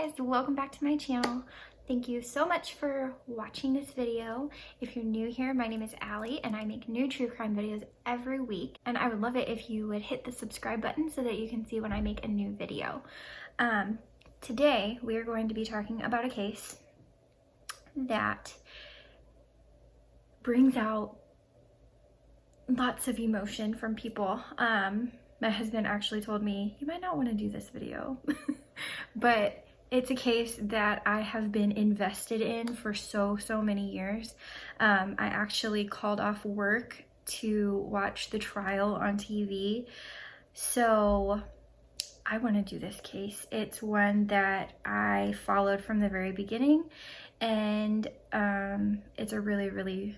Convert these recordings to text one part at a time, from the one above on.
guys, welcome back to my channel. Thank you so much for watching this video. If you're new here, my name is Allie and I make new true crime videos every week, and I would love it if you would hit the subscribe button so that you can see when I make a new video. Today we are going to be talking about a case that brings out lots of emotion from people. My husband actually told me, you might not want to do this video, but it's a case that I have been invested in for so many years. I actually called off work to watch the trial on TV. So I want to do this case. It's one that I followed from the very beginning, and it's a really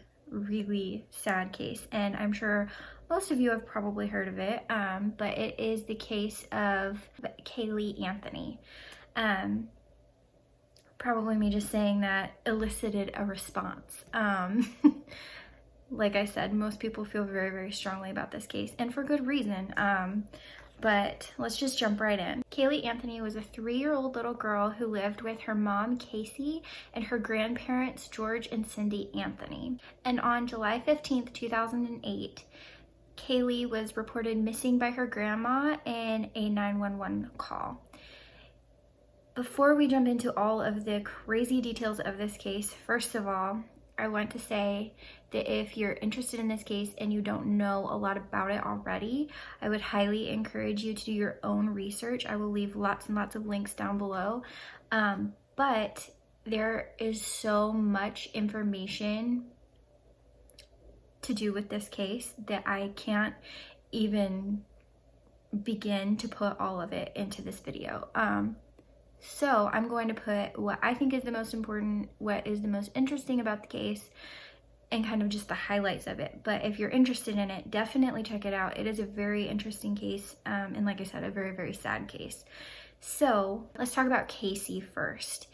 sad case, and I'm sure most of you have probably heard of it, but it is the case of Caylee Anthony. Probably me just saying that elicited a response. Like I said, most people feel very strongly about this case, and for good reason. But let's just jump right in. Caylee Anthony was a 3-year-old little girl who lived with her mom, Casey, and her grandparents, George and Cindy Anthony. And on July 15th, 2008, Caylee was reported missing by her grandma in a 911 call. Before we jump into all of the crazy details of this case, first of all, I want to say that if you're interested in this case and you don't know a lot about it already, I would highly encourage you to do your own research. I will leave lots and lots of links down below. But there is so much information to do with this case that I can't even begin to put all of it into this video. So I'm going to put what I think is the most important, what is the most interesting about the case, and kind of just the highlights of it. But if you're interested in it, definitely check it out. It is a very interesting case, and like I said, a very sad case. So let's talk about Casey first.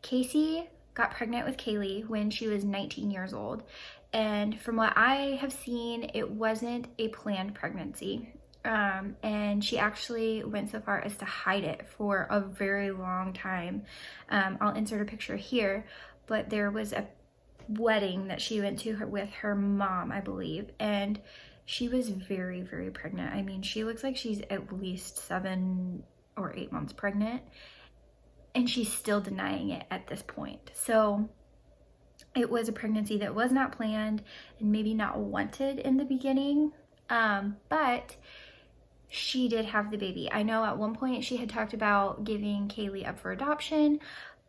Casey got pregnant with Caylee when she was 19 years old, and from what I have seen, it wasn't a planned pregnancy. And she actually went so far as to hide it for a very long time. I'll insert a picture here, but there was a wedding that she went to with her mom, I believe, and she was very pregnant. I mean, she looks like she's at least 7 or 8 months pregnant, and she's still denying it at this point. So it was a pregnancy that was not planned and maybe not wanted in the beginning, but she did have the baby. I know at one point she had talked about giving Caylee up for adoption,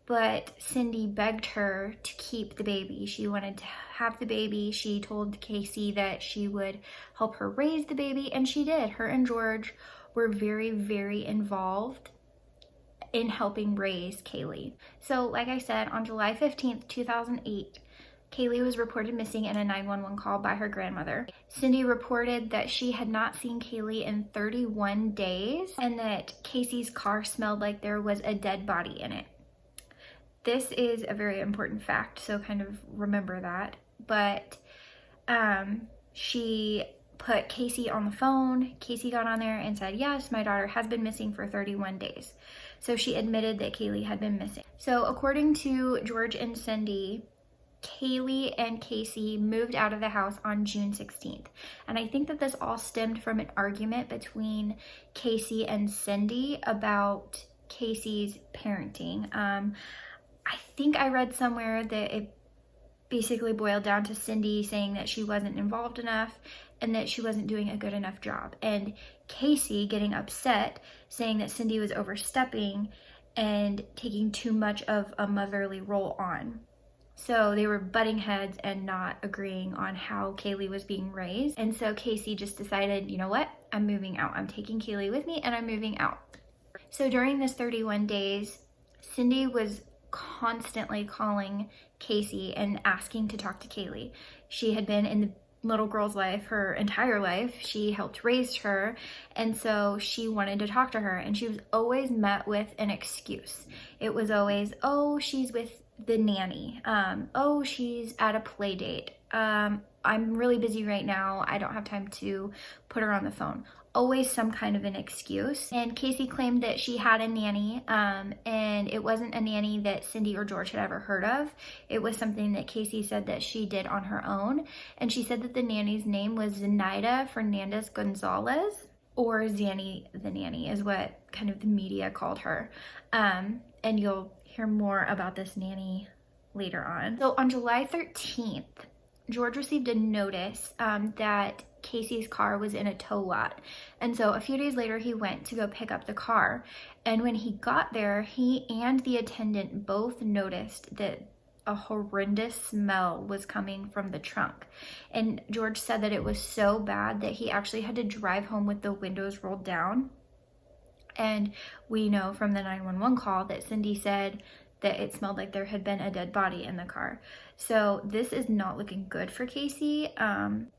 but Cindy begged her to keep the baby. She wanted to have the baby. She told Casey that she would help her raise the baby, and she did. Her and George were very involved in helping raise Caylee. So like I said, on July 15th, 2008, Caylee was reported missing in a 911 call by her grandmother. Cindy reported that she had not seen Caylee in 31 days and that Casey's car smelled like there was a dead body in it. This is a very important fact, so kind of remember that. But she put Casey on the phone. Casey got on there and said, yes, my daughter has been missing for 31 days. So she admitted that Caylee had been missing. So according to George and Cindy, Caylee and Casey moved out of the house on June 16th. And I think that this all stemmed from an argument between Casey and Cindy about Casey's parenting. I think I read somewhere that it basically boiled down to Cindy saying that she wasn't involved enough and that she wasn't doing a good enough job, and Casey getting upset, saying that Cindy was overstepping and taking too much of a motherly role on. So they were butting heads and not agreeing on how Caylee was being raised. And so Casey just decided, you know what, I'm moving out. I'm taking Caylee with me and I'm moving out. So during this 31 days, Cindy was constantly calling Casey and asking to talk to Caylee. She had been in the little girl's life her entire life. She helped raise her, and so she wanted to talk to her, and she was always met with an excuse. It was always, oh, she's with the nanny. Oh, she's at a play date. I'm really busy right now. I don't have time to put her on the phone. Always some kind of an excuse. And Casey claimed that she had a nanny, and it wasn't a nanny that Cindy or George had ever heard of. It was something that Casey said that she did on her own. And she said that the nanny's name was Zenaida Fernandez Gonzalez, or Zanny the nanny is what kind of the media called her. And you'll hear more about this nanny later on. So on July 13th, George received a notice that Casey's car was in a tow lot. And so a few days later, he went to go pick up the car. And when he got there, he and the attendant both noticed that a horrendous smell was coming from the trunk. And George said that it was so bad that he actually had to drive home with the windows rolled down. And we know from the 911 call that Cindy said that it smelled like there had been a dead body in the car. So this is not looking good for Casey.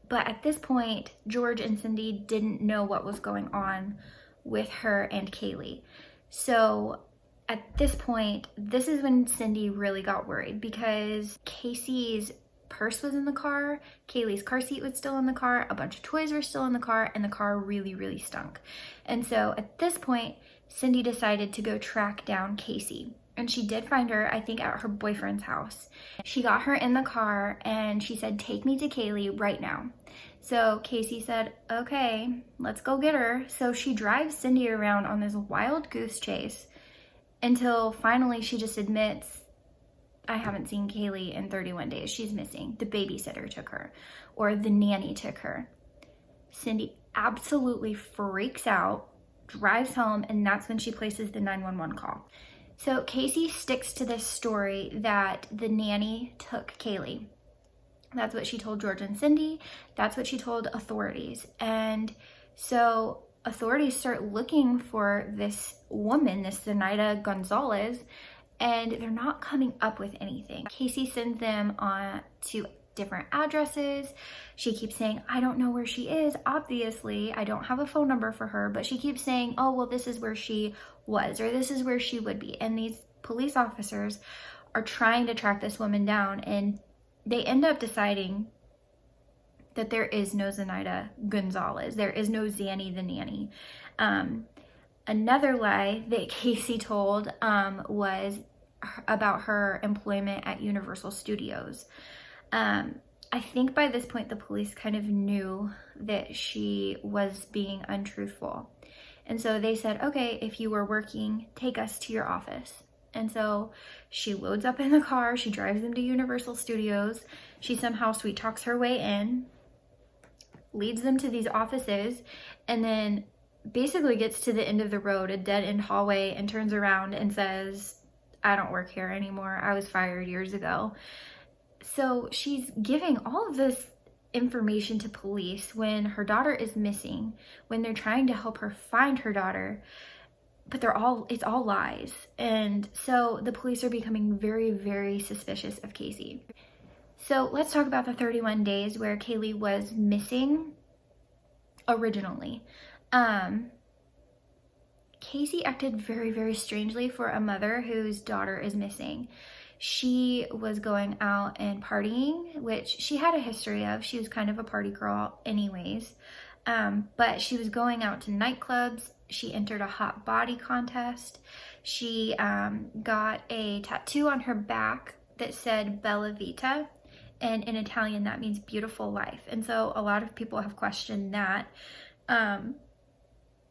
But at this point, George and Cindy didn't know what was going on with her and Caylee. So at this point, this is when Cindy really got worried, because Casey's purse was in the car, Caylee's car seat was still in the car, a bunch of toys were still in the car, and the car really, really stunk. And so at this point, Cindy decided to go track down Casey. And she did find her, I think, at her boyfriend's house. She got her in the car and she said, "Take me to Caylee right now." So Casey said, "Okay, let's go get her." So she drives Cindy around on this wild goose chase until finally she just admits, "I haven't seen Caylee in 31 days. She's missing. The babysitter took her, or the nanny took her." Cindy absolutely freaks out, drives home, and that's when she places the 911 call. So Casey sticks to this story that the nanny took Caylee. That's what she told George and Cindy. That's what she told authorities. And so authorities start looking for this woman, this Zenaida Gonzalez, and they're not coming up with anything. Casey sends them on to different addresses. She keeps saying, "I don't know where she is. Obviously, I don't have a phone number for her," but she keeps saying, "Oh, well, this is where she was," or "This is where she would be." And these police officers are trying to track this woman down, and they end up deciding that there is no Zenaida Gonzalez. There is no Zanny the nanny. Another lie that Casey told was about her employment at Universal Studios. I think by this point, the police kind of knew that she was being untruthful. And so they said, "Okay, if you were working, take us to your office." And so she loads up in the car, she drives them to Universal Studios, she somehow sweet talks her way in, leads them to these offices, and then basically gets to the end of the road, a dead end hallway, and turns around and says, "I don't work here anymore. I was fired years ago." So she's giving all of this information to police when her daughter is missing, when they're trying to help her find her daughter, but it's all lies. And so the police are becoming very, very suspicious of Casey. So let's talk about the 31 days where Caylee was missing originally. Casey acted very, very strangely for a mother whose daughter is missing. She was going out and partying, which she had a history of. She was kind of a party girl anyways. But she was going out to nightclubs. She entered a hot body contest. She got a tattoo on her back that said Bella Vita. And in Italian, that means beautiful life. And so a lot of people have questioned that.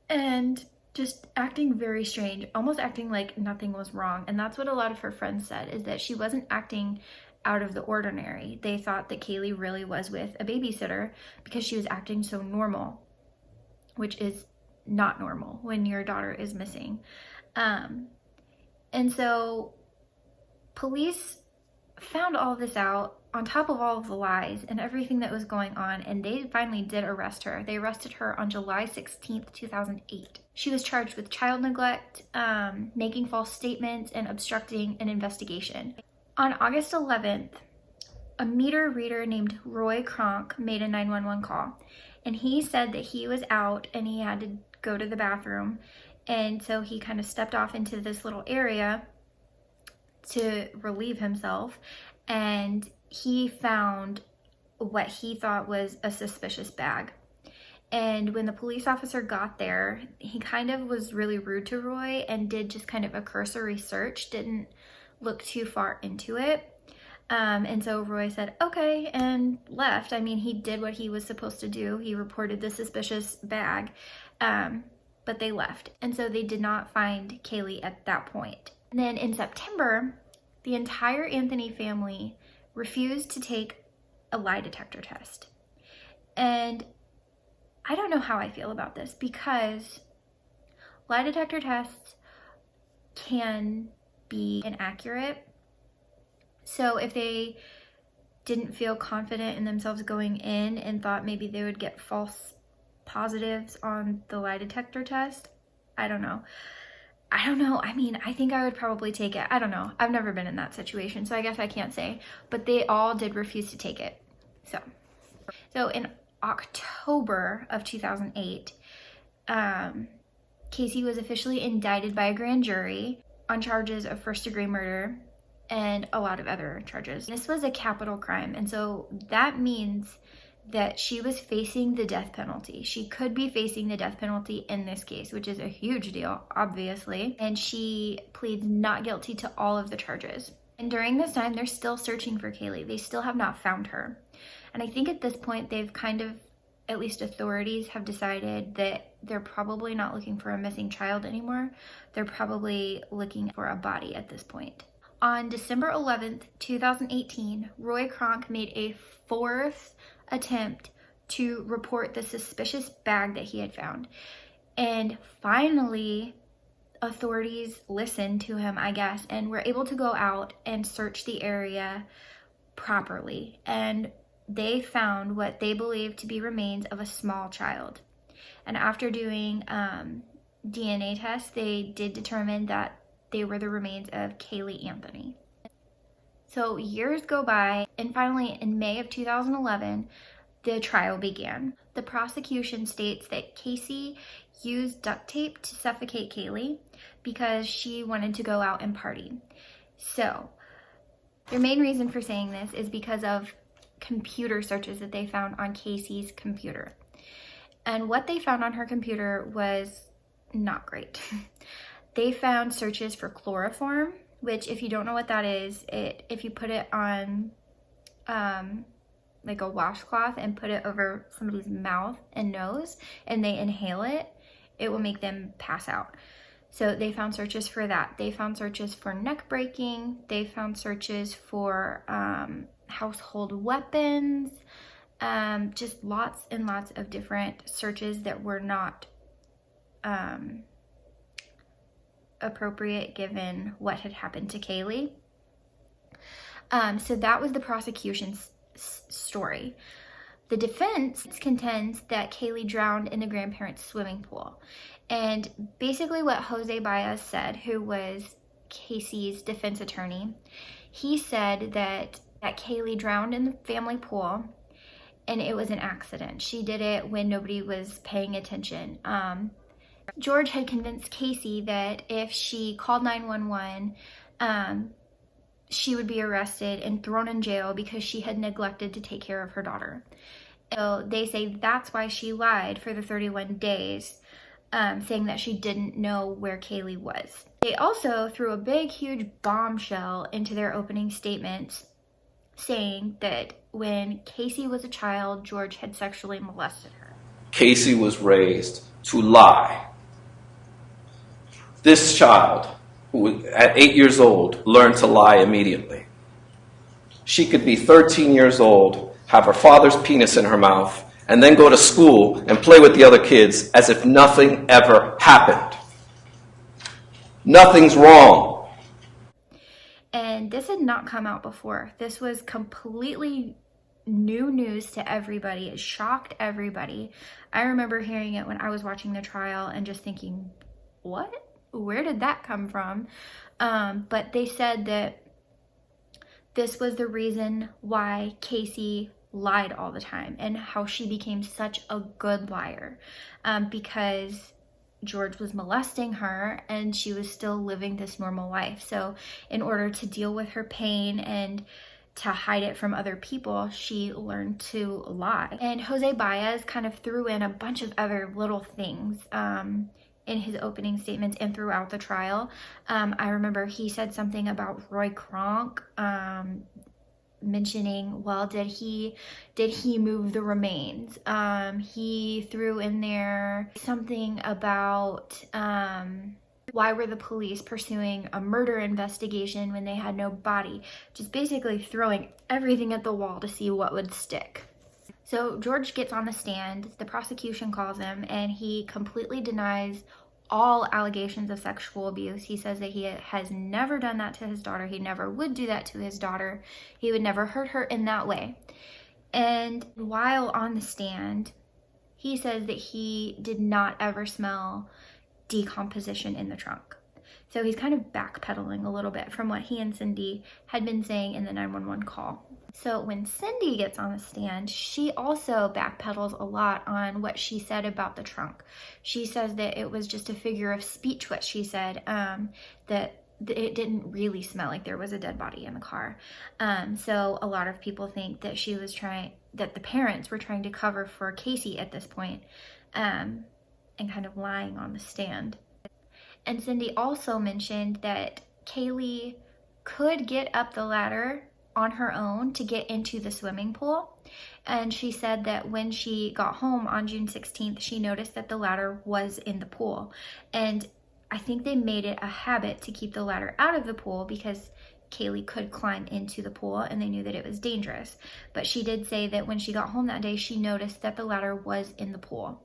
And just acting very strange, almost acting like nothing was wrong. And that's what a lot of her friends said, is that she wasn't acting out of the ordinary. They thought that Caylee really was with a babysitter because she was acting so normal, which is not normal when your daughter is missing. And so police found all this out on top of all of the lies and everything that was going on, and they finally did arrest her. They arrested her on July 16th, 2008. She was charged with child neglect, making false statements, and obstructing an investigation. On August 11th, a meter reader named Roy Kronk made a 911 call, and he said that he was out and he had to go to the bathroom, and so he kind of stepped off into this little area to relieve himself, and he found what he thought was a suspicious bag. And when the police officer got there, he kind of was really rude to Roy and did just kind of a cursory search, didn't look too far into it. And so Roy said, okay, and left. I mean, he did what he was supposed to do. He reported the suspicious bag, but they left. And so they did not find Caylee at that point. And then in September, the entire Anthony family refused to take a lie detector test. And I don't know how I feel about this, because lie detector tests can be inaccurate. So if they didn't feel confident in themselves going in and thought maybe they would get false positives on the lie detector test, I don't know. I mean, I think I would probably take it. I don't know. I've never been in that situation, so I guess I can't say. But they all did refuse to take it. So in October of 2008, Casey was officially indicted by a grand jury on charges of first-degree murder and a lot of other charges. This was a capital crime, and so that means that she was facing the death penalty. She could be facing the death penalty in this case, which is a huge deal, obviously. And she pleads not guilty to all of the charges. And during this time, they're still searching for Caylee. They still have not found her. And I think at this point, they've kind of, at least authorities have decided that they're probably not looking for a missing child anymore. They're probably looking for a body at this point. On December 11th, 2018, Roy Kronk made a fourth attempt to report the suspicious bag that he had found. And finally, authorities listened to him, I guess, and were able to go out and search the area properly. And they found what they believed to be remains of a small child. And after doing DNA tests, they did determine that they were the remains of Caylee Anthony. So years go by, and finally in May of 2011, the trial began. The prosecution states that Casey used duct tape to suffocate Caylee because she wanted to go out and party. So their main reason for saying this is because of computer searches that they found on Casey's computer. And what they found on her computer was not great. They found searches for chloroform, which, if you don't know what that is, if you put it on like a washcloth and put it over somebody's mouth and nose and they inhale it, it will make them pass out. So they found searches for that. They found searches for neck breaking. They found searches for household weapons, just lots and lots of different searches that were not appropriate given what had happened to Caylee. So that was the prosecution's story. The defense contends that Caylee drowned in the grandparents' swimming pool. And basically what Jose Baez said, who was Casey's defense attorney, he said that Caylee drowned in the family pool and it was an accident. She did it when nobody was paying attention. George had convinced Casey that if she called 911, she would be arrested and thrown in jail because she had neglected to take care of her daughter. So they say that's why she lied for the 31 days, saying that she didn't know where Caylee was. They also threw a big, huge bombshell into their opening statements, saying that when Casey was a child, George had sexually molested her. Casey was raised to lie. This child, who at 8 years old, learned to lie immediately. She could be 13 years old, have her father's penis in her mouth, and then go to school and play with the other kids as if nothing ever happened. Nothing's wrong. And this had not come out before. This was completely new news to everybody. It shocked everybody. I remember hearing it when I was watching the trial and just thinking, what? Where did that come from? But they said that this was the reason why Casey lied all the time and how she became such a good liar, because George was molesting her and she was still living this normal life. So in order to deal with her pain and to hide it from other people, she learned to lie. And Jose Baez kind of threw in a bunch of other little things in his opening statements and throughout the trial. I remember he said something about Roy Kronk, mentioning, well, did he move the remains? He threw in there something about why were the police pursuing a murder investigation when they had no body? Just basically throwing everything at the wall to see what would stick. So George gets on the stand, the prosecution calls him, and he completely denies all allegations of sexual abuse. He says that he has never done that to his daughter. He never would do that to his daughter. He would never hurt her in that way. And while on the stand, he says that he did not ever smell decomposition in the trunk. So he's kind of backpedaling a little bit from what he and Cindy had been saying in the 911 call. So when Cindy gets on the stand, she also backpedals a lot on what she said about the trunk. She says that it was just a figure of speech, what she said, that it didn't really smell like there was a dead body in the car. So a lot of people think that that the parents were trying to cover for Casey at this point, and kind of lying on the stand. And Cindy also mentioned that Caylee could get up the ladder on her own to get into the swimming pool. And she said that when she got home on June 16th, she noticed that the ladder was in the pool. And I think they made it a habit to keep the ladder out of the pool because Caylee could climb into the pool and they knew that it was dangerous. But she did say that when she got home that day, she noticed that the ladder was in the pool.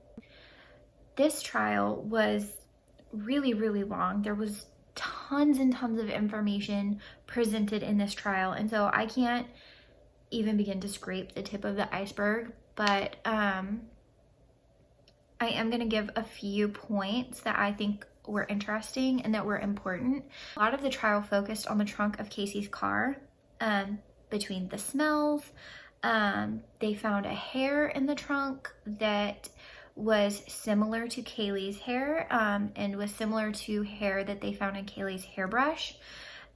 This trial was really, really long. There was tons and tons of information presented in this trial, and so I can't even begin to scrape the tip of the iceberg, but I am going to give a few points that I think were interesting and that were important. A lot of the trial focused on the trunk of Casey's car. Between the smells, they found a hair in the trunk that was similar to Caylee's hair, and was similar to hair that they found in Caylee's hairbrush.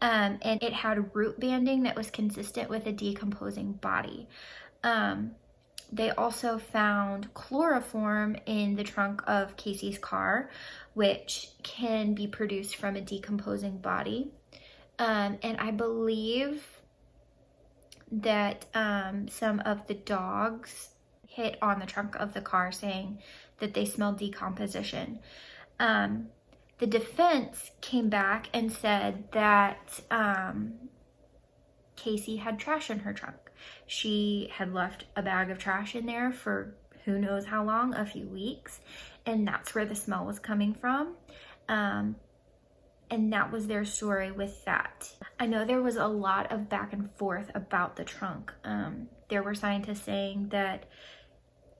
And it had root banding that was consistent with a decomposing body. They also found chloroform in the trunk of Casey's car, which can be produced from a decomposing body. And I believe that some of the dogs hit on the trunk of the car saying that they smelled decomposition. The defense came back and said that Casey had trash in her trunk. She had left a bag of trash in there for who knows how long, a few weeks, and that's where the smell was coming from. And that was their story with that. I know there was a lot of back and forth about the trunk. There were scientists saying that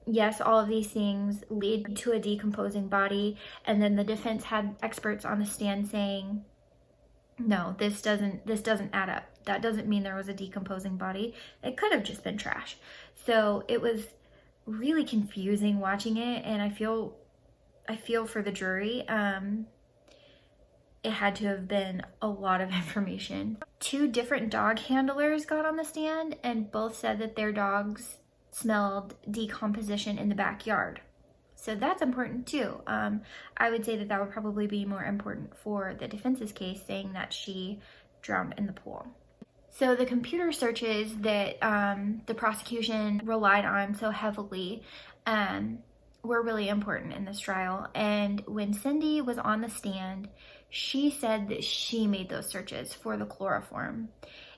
yes, all of these things lead to a decomposing body, and then the defense had experts on the stand saying, no, this doesn't add up. That doesn't mean there was a decomposing body. It could have just been trash. So it was really confusing watching it, and I feel for the jury. It had to have been a lot of information. 2 different dog handlers got on the stand and both said that their dogs smelled decomposition in the backyard. So that's important too. I would say that would probably be more important for the defense's case, saying that she drowned in the pool. So the computer searches that the prosecution relied on so heavily were really important in this trial. And when Cindy was on the stand, she said that she made those searches for the chloroform.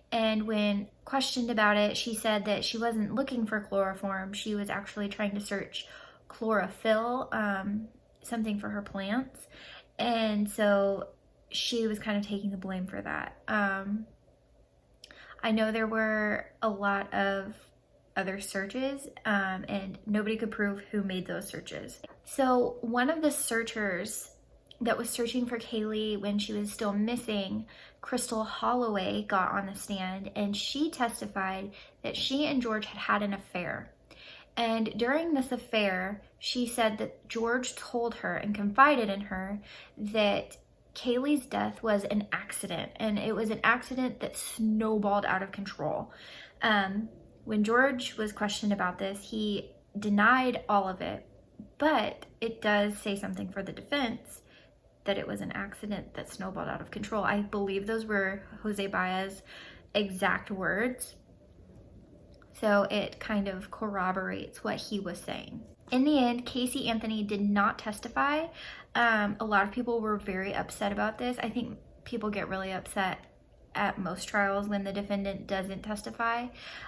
And when questioned about it, she said that she wasn't looking for chloroform. She was actually trying to search chlorophyll, something for her plants. And so she was kind of taking the blame for that. I know there were a lot of other searches, and nobody could prove who made those searches. So one of the searchers that was searching for Caylee when she was still missing, Crystal Holloway, got on the stand, and she testified that she and George had an affair. And during this affair, she said that George told her and confided in her that Caylee's death was an accident, and it was an accident that snowballed out of control. When George was questioned about this, he denied all of it, but it does say something for the defense that it was an accident that snowballed out of control. I believe those were Jose Baez's exact words. So it kind of corroborates what he was saying. In the end, Caylee Anthony did not testify. A lot of people were very upset about this. I think people get really upset at most trials when the defendant doesn't testify.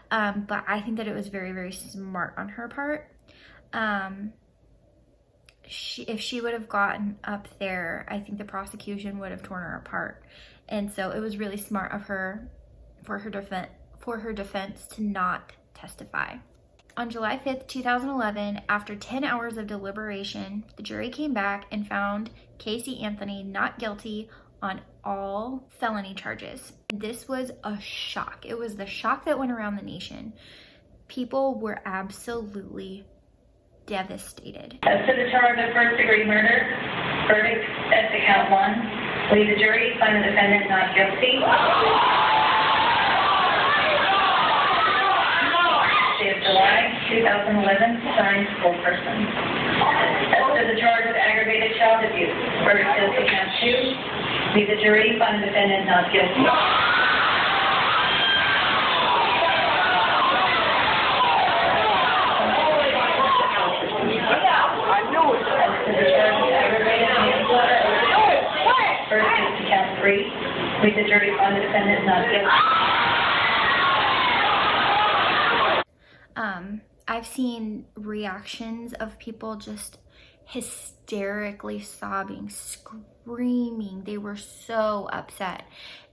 But I think that it was very, very smart on her part. If she would have gotten up there, I think the prosecution would have torn her apart. And so it was really smart of her for her defense to not testify. On July 5th, 2011, after 10 hours of deliberation, the jury came back and found Caylee Anthony not guilty on all felony charges. This was a shock. It was the shock that went around the nation. People were absolutely devastated. As to the charge of first-degree murder, verdict as to count 1. Leave the jury, find the defendant not guilty. Day of July 2011, signed Person. As to the charge of aggravated child abuse, verdict as to count 2. Leave the jury, find the defendant not guilty. Verdict is to count 3. Leave the jury, find the defendant not guilty. I've seen reactions of people just hysterically sobbing, screaming. They were so upset.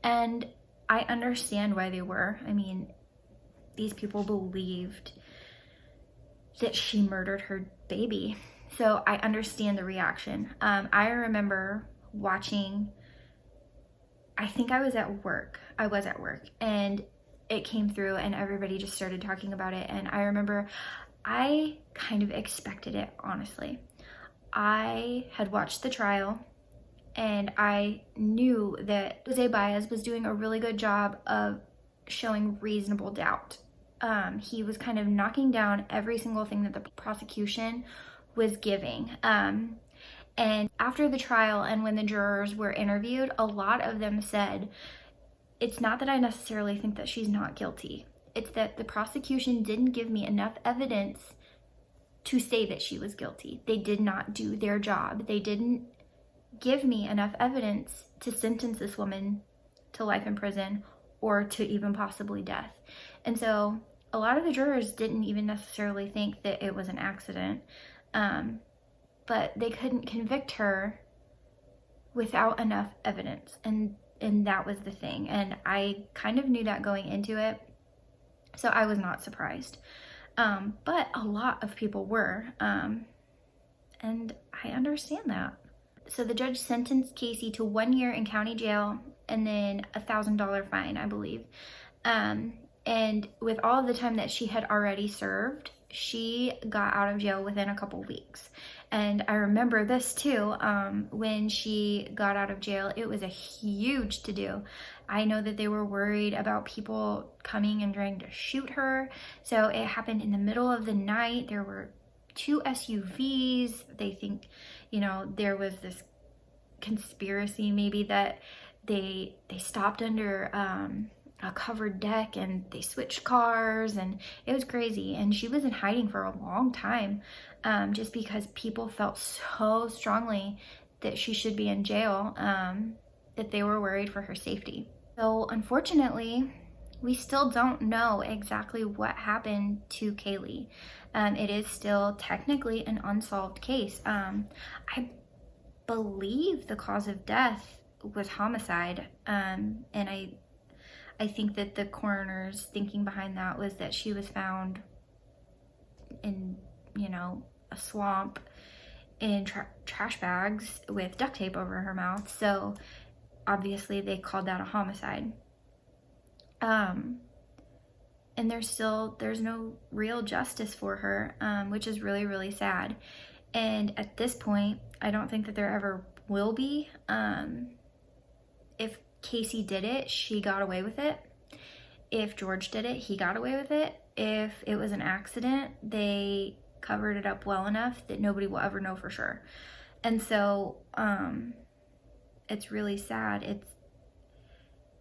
And I understand why they were. I mean, these people believed that she murdered her baby. So I understand the reaction. I remember watching, I think I was at work, and it came through and everybody just started talking about it. And I remember I kind of expected it, honestly. I had watched the trial and I knew that Jose Baez was doing a really good job of showing reasonable doubt. He was kind of knocking down every single thing that the prosecution was giving. And after the trial and when the jurors were interviewed, a lot of them said, it's not that I necessarily think that she's not guilty. It's that the prosecution didn't give me enough evidence to say that she was guilty. They did not do their job. They didn't give me enough evidence to sentence this woman to life in prison or to even possibly death. And so a lot of the jurors didn't even necessarily think that it was an accident, but they couldn't convict her without enough evidence. And that was the thing. And I kind of knew that going into it, so I was not surprised. But a lot of people were, and I understand that. So the judge sentenced Caylee to 1 year in county jail and then $1,000 fine, I believe. And with all of the time that she had already served, she got out of jail within a couple weeks. And I remember this too, when she got out of jail, it was a huge to-do. I know that they were worried about people coming and trying to shoot her. So it happened in the middle of the night. There were 2 SUVs. They think, there was this conspiracy maybe that they stopped under a covered deck and they switched cars, and it was crazy. And she was in hiding for a long time, just because people felt so strongly that she should be in jail, that they were worried for her safety. So unfortunately, we still don't know exactly what happened to Caylee. It is still technically an unsolved case. I believe the cause of death was homicide, and I think that the coroner's thinking behind that was that she was found in, a swamp in trash bags with duct tape over her mouth. So obviously they called that a homicide. And there's no real justice for her, which is really, really sad. And at this point, I don't think that there ever will be. If Caylee did it, she got away with it. if George did it, he got away with it. If it was an accident, they covered it up well enough that nobody will ever know for sure. And so it's really sad.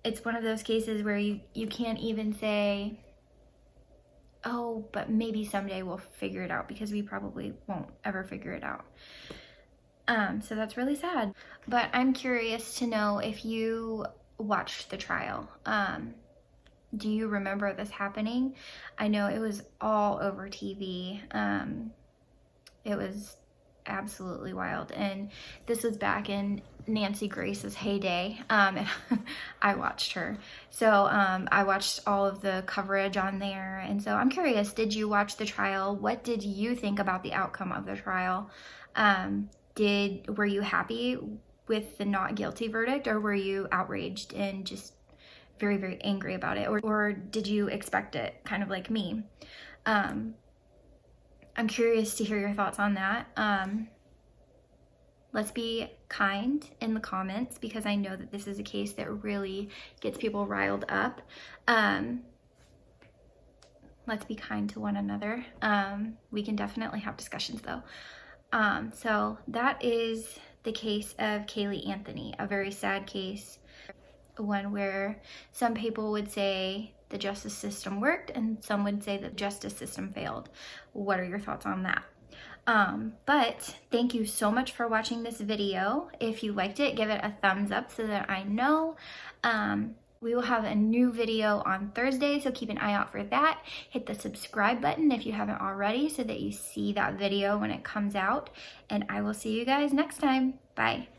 It's one of those cases where you can't even say, oh, but maybe someday we'll figure it out, because we probably won't ever figure it out. So that's really sad. But I'm curious to know if you watched the trial. Do you remember this happening? I know it was all over TV. It was absolutely wild. And this was back in Nancy Grace's heyday. And I watched her. So I watched all of the coverage on there. And so I'm curious, did you watch the trial? What did you think about the outcome of the trial? Were you happy with the not guilty verdict, or were you outraged and just very, very angry about it? Or did you expect it, kind of like me? I'm curious to hear your thoughts on that. Let's be kind in the comments, because I know that this is a case that really gets people riled up. Let's be kind to one another. We can definitely have discussions though. So that is the case of Caylee Anthony, a very sad case, one where some people would say the justice system worked and some would say the justice system failed. What are your thoughts on that? But thank you so much for watching this video. If you liked it, give it a thumbs up so that I know. We will have a new video on Thursday, so keep an eye out for that. Hit the subscribe button if you haven't already so that you see that video when it comes out. And I will see you guys next time. Bye.